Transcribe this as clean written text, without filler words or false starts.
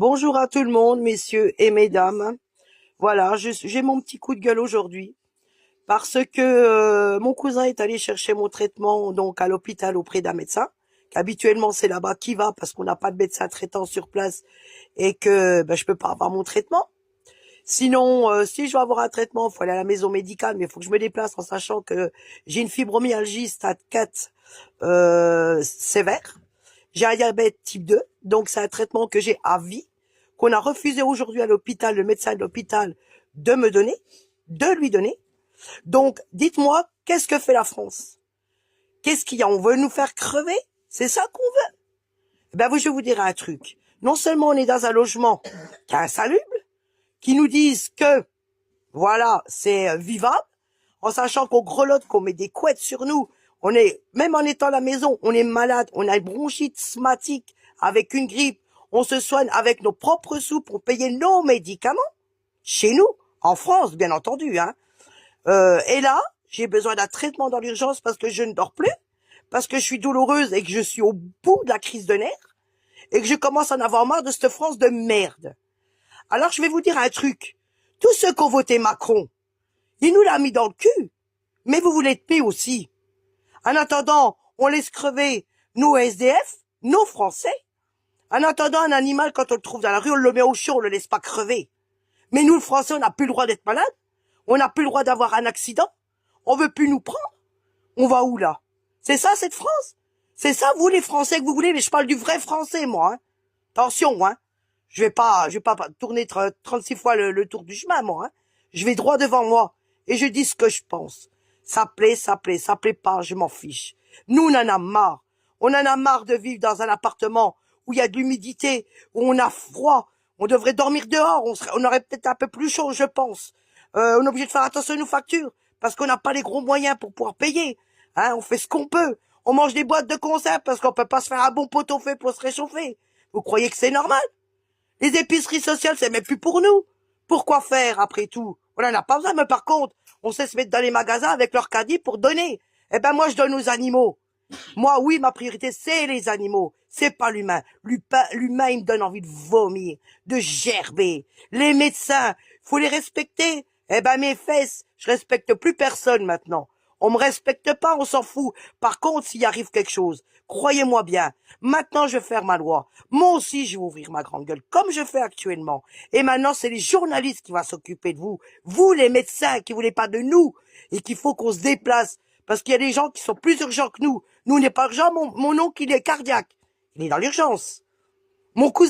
Bonjour à tout le monde, messieurs et mesdames. Voilà, j'ai mon petit coup de gueule aujourd'hui parce que mon cousin est allé chercher mon traitement donc à l'hôpital auprès d'un médecin. Qu'habituellement c'est là-bas qui va parce qu'on n'a pas de médecin traitant sur place et que je peux pas avoir mon traitement. Sinon, si je veux avoir un traitement, il faut aller à la maison médicale, mais il faut que je me déplace en sachant que j'ai une fibromyalgie stade 4 sévère. J'ai un diabète type 2, donc c'est un traitement que j'ai à vie, qu'on a refusé aujourd'hui à l'hôpital, le médecin de l'hôpital, de me donner, de lui donner. Donc, dites-moi, qu'est-ce que fait la France? Qu'est-ce qu'il y a? On veut nous faire crever? C'est ça qu'on veut? Je vais vous dire un truc. Non seulement on est dans un logement qui est insalubre, qui nous disent que, voilà, c'est vivable, en sachant qu'on grelotte, qu'on met des couettes sur nous. On est, même en étant à la maison, on est malade, on a une bronchite asthmatique avec une grippe. On se soigne avec nos propres sous pour payer nos médicaments. Chez nous, en France, bien entendu, hein. Et là, j'ai besoin d'un traitement dans l'urgence parce que je ne dors plus, parce que je suis douloureuse et que je suis au bout de la crise de nerfs, et que je commence à en avoir marre de cette France de merde. Alors, je vais vous dire un truc. Tous ceux qui ont voté Macron, il nous l'a mis dans le cul. Mais vous voulez être paix aussi. En attendant, on laisse crever nos SDF, nos Français. En attendant, un animal, quand on le trouve dans la rue, on le met au chiot, on le laisse pas crever. Mais nous, le Français, on n'a plus le droit d'être malade. On n'a plus le droit d'avoir un accident. On veut plus nous prendre. On va où, là? C'est ça, cette France? C'est ça, vous, les Français, que vous voulez? Mais je parle du vrai français, moi, hein. Attention, hein. Je vais pas tourner 36 fois le tour du chemin, moi, hein. Je vais droit devant moi. Et je dis ce que je pense. Ça plaît, ça plaît, ça plaît pas, je m'en fiche. Nous, on en a marre. On en a marre de vivre dans un appartement où il y a de l'humidité, où on a froid. On devrait dormir dehors, on aurait peut-être un peu plus chaud, je pense. On est obligé de faire attention à nos factures, parce qu'on n'a pas les gros moyens pour pouvoir payer. Hein, on fait ce qu'on peut. On mange des boîtes de conserve parce qu'on peut pas se faire un bon pot-au-feu pour se réchauffer. Vous croyez que c'est normal? Les épiceries sociales, c'est même plus pour nous. Pourquoi faire, après tout? On en a pas besoin, mais par contre, on sait se mettre dans les magasins avec leur caddie pour donner. Moi, je donne aux animaux. Moi, oui, ma priorité, c'est les animaux. C'est pas l'humain. L'humain, il me donne envie de vomir, de gerber. Les médecins, faut les respecter. Mes fesses, je respecte plus personne maintenant. On me respecte pas, on s'en fout. Par contre, s'il arrive quelque chose, croyez-moi bien, maintenant je vais faire ma loi. Moi aussi, je vais ouvrir ma grande gueule, comme je fais actuellement. Et maintenant, c'est les journalistes qui vont s'occuper de vous. Vous, les médecins, qui voulez pas de nous, et qu'il faut qu'on se déplace. Parce qu'il y a des gens qui sont plus urgents que nous. Nous, on n'est pas urgents. Mon oncle, il est cardiaque. Il est dans l'urgence. Mon cousin,